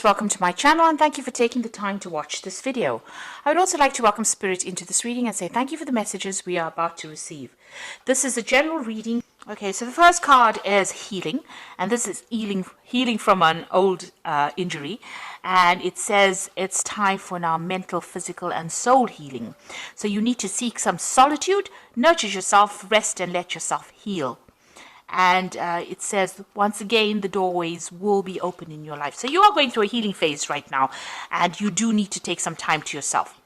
Welcome to my channel and thank you for taking the time to watch this video. I would also like to welcome Spirit into this reading and say thank you for the messages we are about to receive. This is a general reading. Okay, so the first card is healing, and this is healing from an old injury, and it says it's time for now mental, physical and soul healing. So you need to seek some solitude, nurture yourself, rest and let yourself heal. And it says, once again, the doorways will be open in your life. So you are going through a healing phase right now, and you do need to take some time to yourself.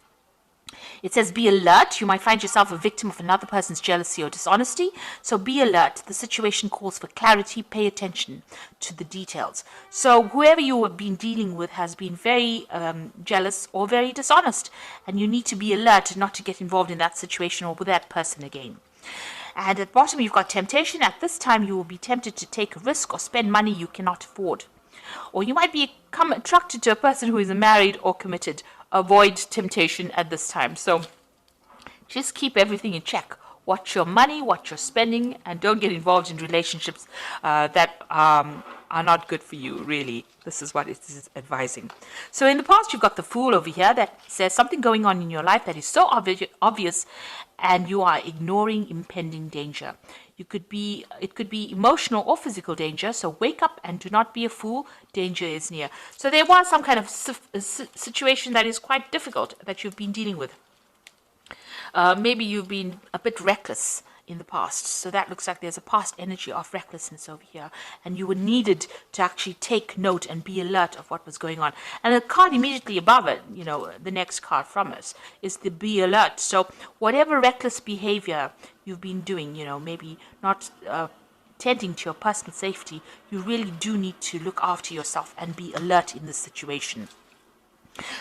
It says, be alert. You might find yourself a victim of another person's jealousy or dishonesty. So be alert. The situation calls for clarity. Pay attention to the details. So whoever you have been dealing with has been very jealous or very dishonest. And you need to be alert not to get involved in that situation or with that person again. And at the bottom, you've got temptation. At this time, you will be tempted to take a risk or spend money you cannot afford. Or you might become attracted to a person who is married or committed. Avoid temptation at this time. So just keep everything in check. Watch your money, watch your spending, and don't get involved in relationships that are not good for you, really. This is what it is advising. So in the past, you've got the Fool over here that says something going on in your life that is so obvious and you are ignoring impending danger. It could be emotional or physical danger, so wake up and do not be a fool. Danger is near. So there was some kind of situation that is quite difficult that you've been dealing with. Maybe you've been a bit reckless in the past. So that looks like there's a past energy of recklessness over here. And you were needed to actually take note and be alert of what was going on. And the card immediately above it, the next card from us, is the be alert. So whatever reckless behavior you've been doing, maybe not tending to your personal safety, you really do need to look after yourself and be alert in this situation.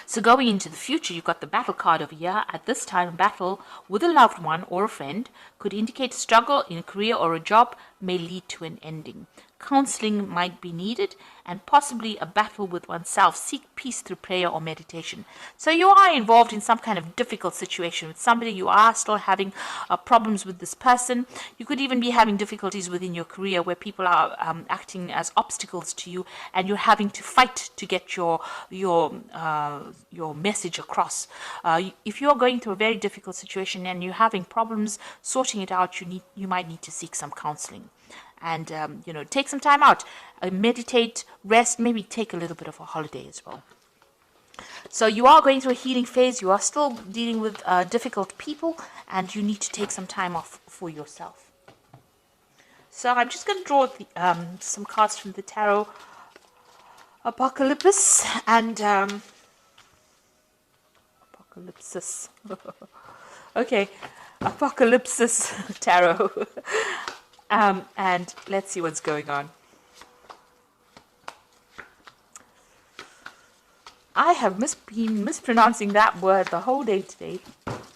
So going into the future, you've got the battle card over here. At this time, battle with a loved one or a friend could indicate struggle in a career or a job may lead to an ending. Counseling might be needed and possibly a battle with oneself. Seek peace through prayer or meditation. So you are involved in some kind of difficult situation with somebody. You are still having problems with this person. You could even be having difficulties within your career where people are acting as obstacles to you, and you're having to fight to get your message across. If you're going through a very difficult situation and you're having problems sorting it out, you might need to seek some counseling. And, take some time out, meditate, rest, maybe take a little bit of a holiday as well. So you are going through a healing phase. You are still dealing with difficult people, and you need to take some time off for yourself. So I'm just going to draw some cards from the Tarot Apocalypse and Apocalypsis. Okay, Apocalypsis Tarot. And let's see what's going on. I have been mispronouncing that word the whole day today.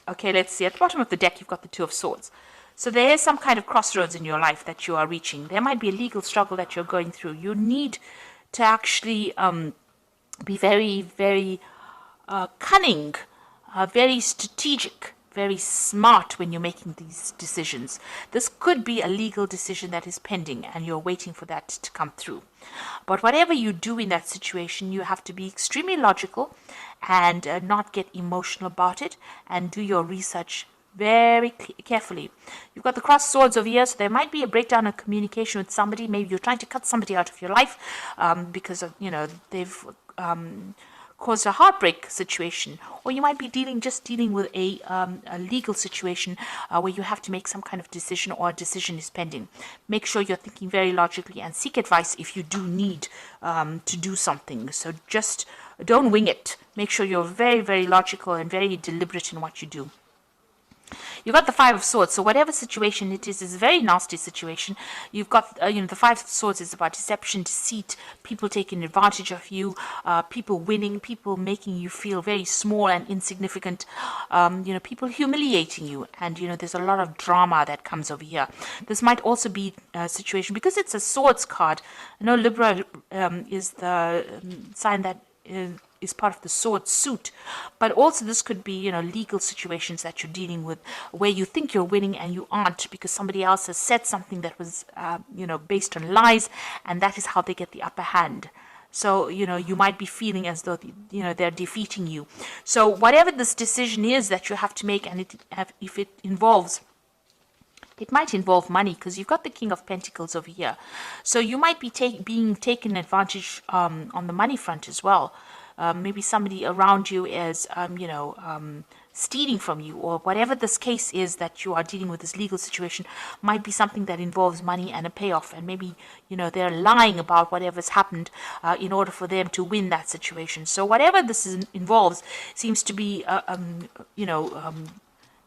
Okay, let's see. At the bottom of the deck, you've got the Two of Swords. So there is some kind of crossroads in your life that you are reaching. There might be a legal struggle that you're going through. You need to actually be very, very cunning, very strategic, very smart when you're making these decisions. This could be a legal decision that is pending and you're waiting for that to come through. But whatever you do in that situation, you have to be extremely logical and not get emotional about it, and do your research very carefully. You've got the crossed swords over here, so there might be a breakdown of communication with somebody. Maybe you're trying to cut somebody out of your life because of, they've caused a heartbreak situation, or you might be dealing with a legal situation where you have to make some kind of decision, or a decision is pending. Make sure you're thinking very logically and seek advice if you do need to do something. So just don't wing it. Make sure you're very, very logical and very deliberate in what you do. You've got the Five of Swords, so whatever situation it is a very nasty situation. You've got, the Five of Swords is about deception, deceit, people taking advantage of you, people winning, people making you feel very small and insignificant, people humiliating you, and, there's a lot of drama that comes over here. This might also be a situation, because it's a Swords card. Libra is the sign that is part of the sword suit, but also this could be legal situations that you're dealing with where you think you're winning and you aren't, because somebody else has said something that was based on lies, and that is how they get the upper hand. So, you might be feeling as though, they're defeating you. So whatever this decision is that you have to make, and if it might involve money, because you've got the King of Pentacles over here. So you might be being taken advantage on the money front as well. Maybe somebody around you is, stealing from you, or whatever this case is that you are dealing with, this legal situation might be something that involves money and a payoff. And maybe, they're lying about whatever's happened in order for them to win that situation. So whatever this involves seems to be,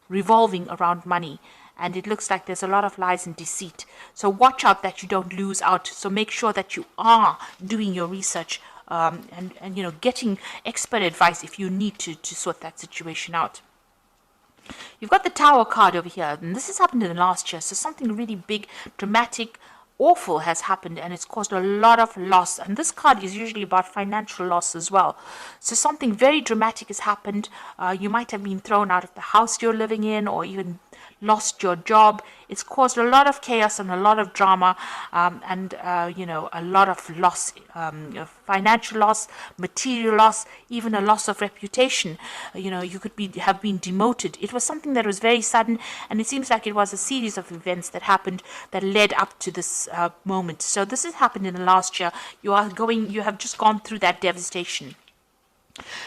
revolving around money. And it looks like there's a lot of lies and deceit. So watch out that you don't lose out. So make sure that you are doing your research and getting expert advice if you need to sort that situation out. You've got the Tower card over here, and this has happened in the last year. So something really big, dramatic, awful has happened, and it's caused a lot of loss. And this card is usually about financial loss as well. So something very dramatic has happened. You might have been thrown out of the house you're living in, or even lost your job. It's caused a lot of chaos and a lot of drama, and a lot of loss, financial loss, material loss, even a loss of reputation. You could have been demoted. It was something that was very sudden, and it seems like it was a series of events that happened that led up to this moment. So this has happened in the last year. You have just gone through that devastation.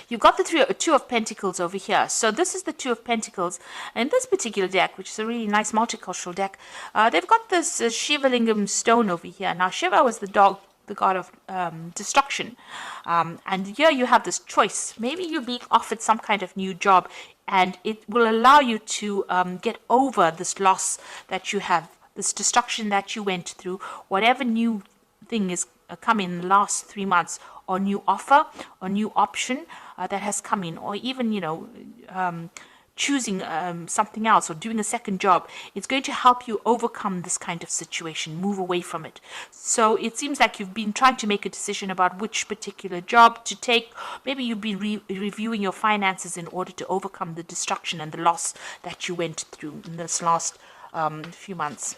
You've got the Two of Pentacles over here. So this is the Two of Pentacles. And this particular deck, which is a really nice multicultural deck, they've got this Shiva Lingam stone over here. Now, Shiva was the god of destruction. And here you have this choice. Maybe you're being offered some kind of new job, and it will allow you to get over this loss that you have, this destruction that you went through, whatever new thing is come in the last 3 months, or new offer or new option that has come in, or even choosing something else or doing a second job. It's going to help you overcome this kind of situation, move away from it. So it seems like you've been trying to make a decision about which particular job to take. Maybe you've been reviewing your finances in order to overcome the destruction and the loss that you went through in this last few months.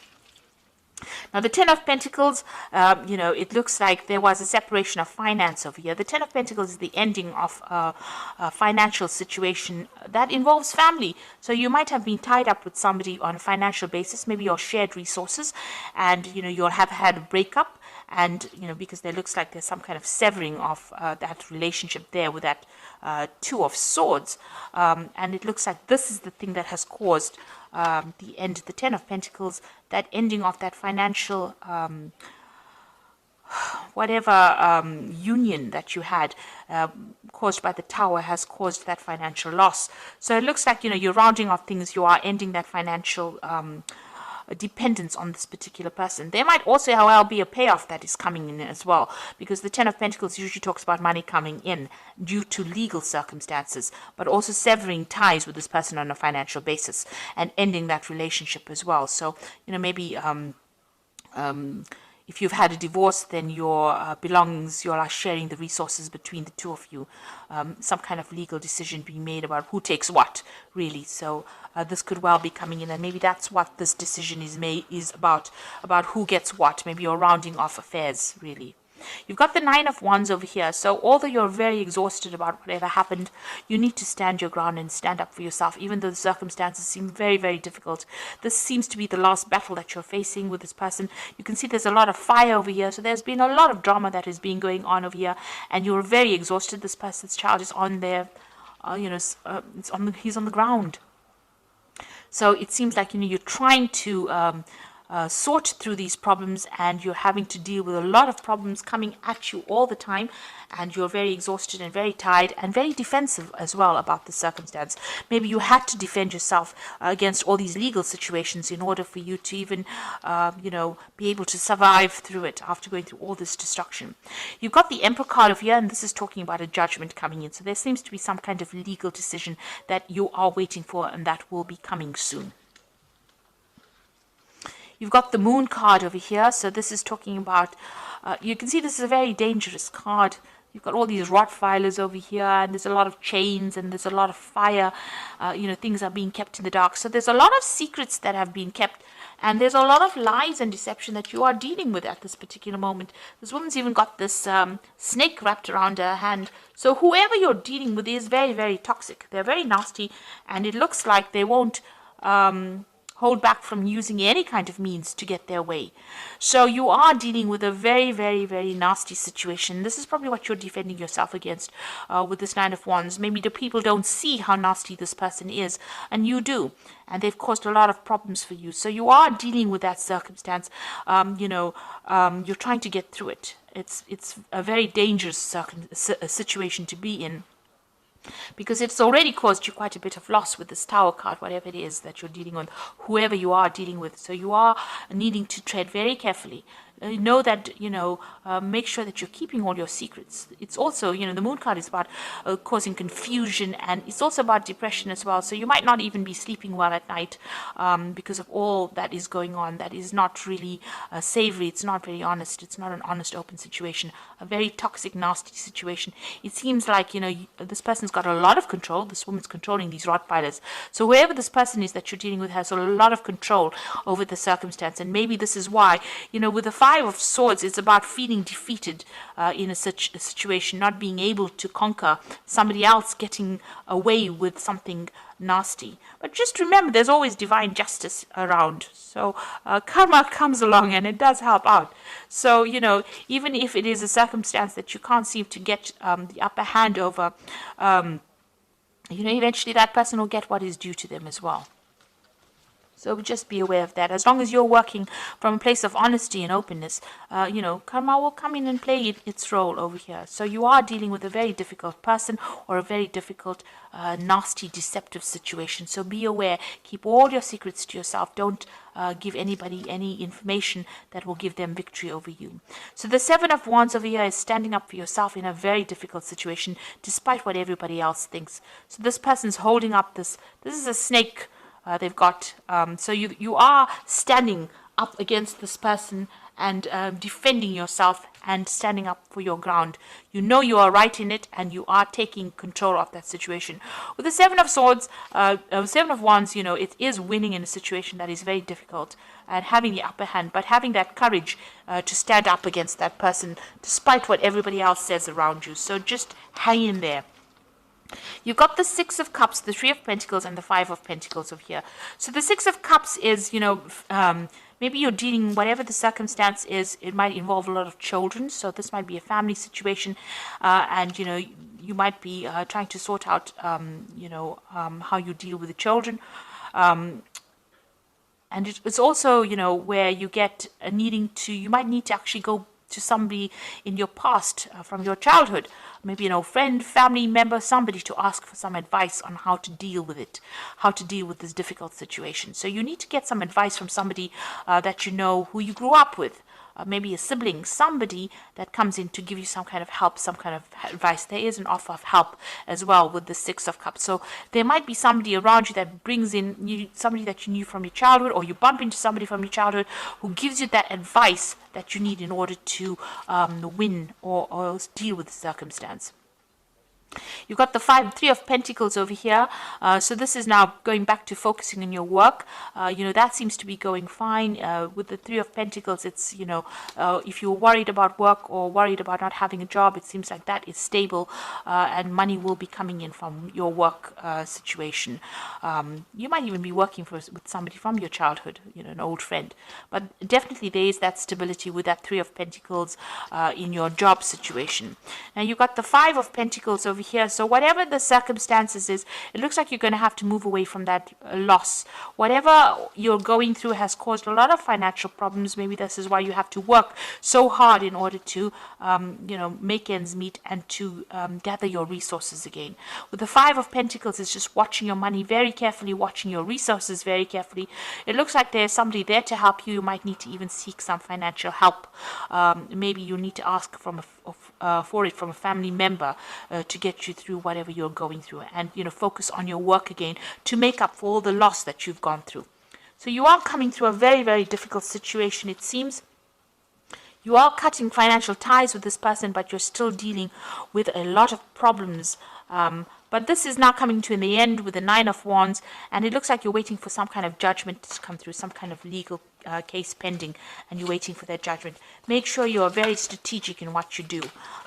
Now, the Ten of Pentacles, it looks like there was a separation of finance over here. The Ten of Pentacles is the ending of a financial situation that involves family. So you might have been tied up with somebody on a financial basis, maybe your shared resources, and, you'll have had a breakup. And, because there looks like there's some kind of severing of that relationship there with that Two of Swords. And it looks like this is the thing that has caused the end, the Ten of Pentacles, that ending of that financial union that you had caused by the Tower has caused that financial loss. So it looks like, you're rounding off things, you are ending that financial dependence on this particular person. There might also, however, be a payoff that is coming in as well, because the Ten of Pentacles usually talks about money coming in due to legal circumstances, but also severing ties with this person on a financial basis and ending that relationship as well. So, maybe if you've had a divorce, then your belongings, you are sharing the resources between the two of you. Some kind of legal decision being made about who takes what, really. So this could well be coming in, and maybe that's what this decision is about who gets what. Maybe you're rounding off affairs, really. You've got the Nine of Wands over here. So although you're very exhausted about whatever happened, you need to stand your ground and stand up for yourself, even though the circumstances seem very, very difficult. This seems to be the last battle that you're facing with this person. You can see there's a lot of fire over here. So there's been a lot of drama that has been going on over here, and you're very exhausted. This person's child is on there, he's on the ground. So it seems like, you're trying to sort through these problems, and you're having to deal with a lot of problems coming at you all the time, and you're very exhausted and very tired and very defensive as well about the circumstance. Maybe you had to defend yourself against all these legal situations in order for you to even be able to survive through it after going through all this destruction. You've got the Emperor card over here, and this is talking about a judgment coming in. So there seems to be some kind of legal decision that you are waiting for, and that will be coming soon. You've got the Moon card over here. So this is talking about, you can see this is a very dangerous card. You've got all these Rottweilers over here, and there's a lot of chains, and there's a lot of fire. Things are being kept in the dark. So there's a lot of secrets that have been kept And there's a lot of lies and deception that you are dealing with at this particular moment. This woman's even got this snake wrapped around her hand. So whoever you're dealing with is very, very toxic. They're very nasty, and it looks like they won't hold back from using any kind of means to get their way. So you are dealing with a very, very, very nasty situation. This is probably what you're defending yourself against with this Nine of Wands. Maybe the people don't see how nasty this person is, and you do. And they've caused a lot of problems for you. So you are dealing with that circumstance. You're trying to get through it. It's a very dangerous situation to be in, because it's already caused you quite a bit of loss with this Tower card, whatever it is that you're dealing with, whoever you are dealing with. So you are needing to tread very carefully. Know that, make sure that you're keeping all your secrets. It's also, the Moon card is about causing confusion, and it's also about depression as well. So you might not even be sleeping well at night because of all that is going on. That is not really savory. It's not very honest. It's not an honest, open situation. A very toxic, nasty situation. It seems like, this person's got a lot of control. This woman's controlling these Rottweilers. So whoever this person is that you're dealing with has a lot of control over the circumstance. And maybe this is why, with the Five of Swords, it's about feeling defeated in a situation, not being able to conquer somebody else, getting away with something nasty. But just remember, there's always divine justice around. So karma comes along and it does help out. So, even if it is a circumstance that you can't seem to get the upper hand over, eventually that person will get what is due to them as well. So just be aware of that. As long as you're working from a place of honesty and openness, karma will come in and play its role over here. So you are dealing with a very difficult person or a very difficult, nasty, deceptive situation. So be aware. Keep all your secrets to yourself. Don't give anybody any information that will give them victory over you. So the Seven of Wands over here is standing up for yourself in a very difficult situation, despite what everybody else thinks. So this person's holding up this is a snake they've got. So you are standing up against this person and defending yourself and standing up for your ground. You know you are right in it, and you are taking control of that situation. With the Seven of Swords, Seven of Wands, it is winning in a situation that is very difficult and having the upper hand, but having that courage to stand up against that person despite what everybody else says around you. So just hang in there. You've got the Six of Cups, the Three of Pentacles, and the Five of Pentacles over here. So the Six of Cups is, maybe you're dealing, whatever the circumstance is, it might involve a lot of children. So this might be a family situation, and, you might be trying to sort out, how you deal with the children. And it's also, where you get you might need to actually go to somebody in your past from your childhood, maybe friend, family member, somebody, to ask for some advice on how to deal with it, how to deal with this difficult situation. So you need to get some advice from somebody that who you grew up with. Maybe a sibling, somebody that comes in to give you some kind of help, some kind of advice. There is an offer of help as well with the Six of Cups. So there might be somebody around you that brings in somebody that you knew from your childhood, or you bump into somebody from your childhood who gives you that advice that you need in order to win or deal with the circumstance. You've got the Three of Pentacles over here. So this is now going back to focusing on your work. That seems to be going fine. With the Three of Pentacles, it's, if you're worried about work or worried about not having a job, it seems like that is stable, and money will be coming in from your work situation. You might even be working with somebody from your childhood, an old friend. But definitely there is that stability with that Three of Pentacles in your job situation. Now you've got the Five of Pentacles over here. So whatever the circumstances is, it looks like you're going to have to move away from that loss. Whatever you're going through has caused a lot of financial problems. Maybe this is why you have to work so hard in order to make ends meet and to gather your resources again. With the Five of Pentacles, it's just watching your money very carefully, watching your resources very carefully. It looks like there's somebody there to help you. You might need to even seek some financial help. Maybe you need to ask for it from a family member to get you through whatever you're going through, and focus on your work again to make up for all the loss that you've gone through. So you are coming through a very, very difficult situation. It seems you are cutting financial ties with this person, but you're still dealing with a lot of problems. But this is now coming to the end with the Nine of Wands, and it looks like you're waiting for some kind of judgment to come through, some kind of legal case pending and you're waiting for their judgment, make sure you are very strategic in what you do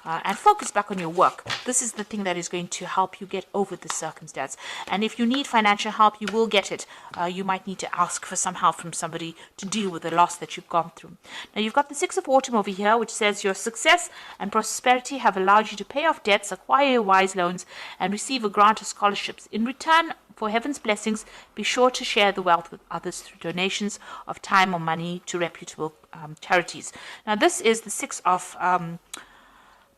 and focus back on your work. This is the thing that is going to help you get over this circumstance. And if you need financial help, you will get it. You might need to ask for some help from somebody to deal with the loss that you've gone through. Now you've got the Six of Autumn over here, which says your success and prosperity have allowed you to pay off debts, acquire wise loans, and receive a grant of scholarships. In return for heaven's blessings, be sure to share the wealth with others through donations of time or money to reputable charities. Now this is the Six of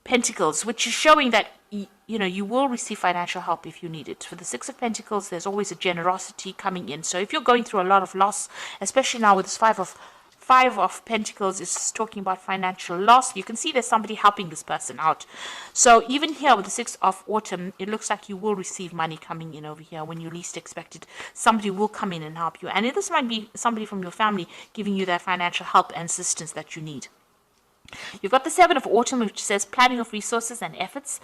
Pentacles, which is showing that you will receive financial help if you need it. For the Six of Pentacles, there's always a generosity coming in. So if you're going through a lot of loss, especially now with this Five of Pentacles is talking about financial loss, you can see there's somebody helping this person out. So even here with the Six of Autumn, it looks like you will receive money coming in over here when you least expect it. Somebody will come in and help you. And this might be somebody from your family giving you that financial help and assistance that you need. You've got the Seven of Autumn, which says planning of resources and efforts.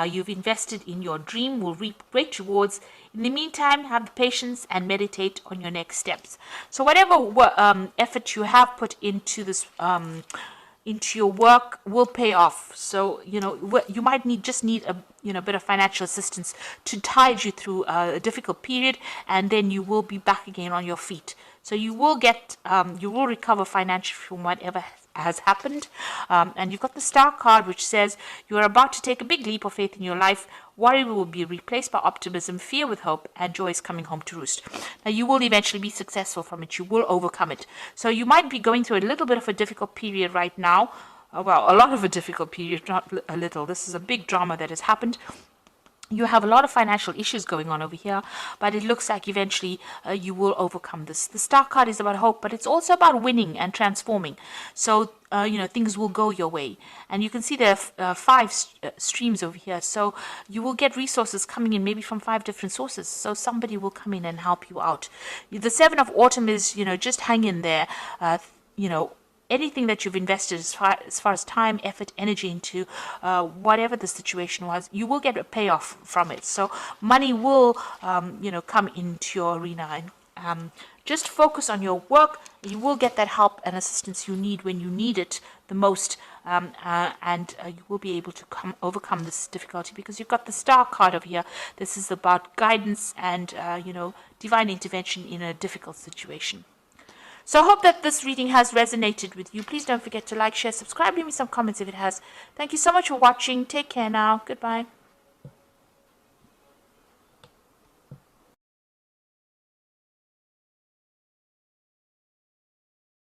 You've invested in your dream, will reap great rewards. In the meantime, have the patience and meditate on your next steps. So whatever effort you have put into this, into your work, will pay off. So you might just need a bit of financial assistance to tide you through a difficult period, and then you will be back again on your feet. So you will recover financially from whatever has happened. And you've got the Star card, which says you are about to take a big leap of faith in your life. Worry will be replaced by optimism, fear with hope, and joy is coming home to roost. Now you will eventually be successful from it. You will overcome it. So you might be going through a little bit of a difficult period right now. Well, a lot of a difficult period, not a little. This is a big drama that has happened. You have a lot of financial issues going on over here, but it looks like eventually you will overcome this. The Star card is about hope, but it's also about winning and transforming. So, things will go your way. And you can see there are five streams over here. So you will get resources coming in maybe from 5 different sources. So somebody will come in and help you out. The Seven of Autumn is, just hang in there, anything that you've invested as far as time, effort, energy into whatever the situation was, you will get a payoff from it. So money will, come into your arena. And just focus on your work. You will get that help and assistance you need when you need it the most. And you will be able to overcome this difficulty because you've got the Star card over here. This is about guidance and, divine intervention in a difficult situation. So I hope that this reading has resonated with you. Please don't forget to like, share, subscribe, leave me some comments if it has. Thank you so much for watching. Take care now. Goodbye.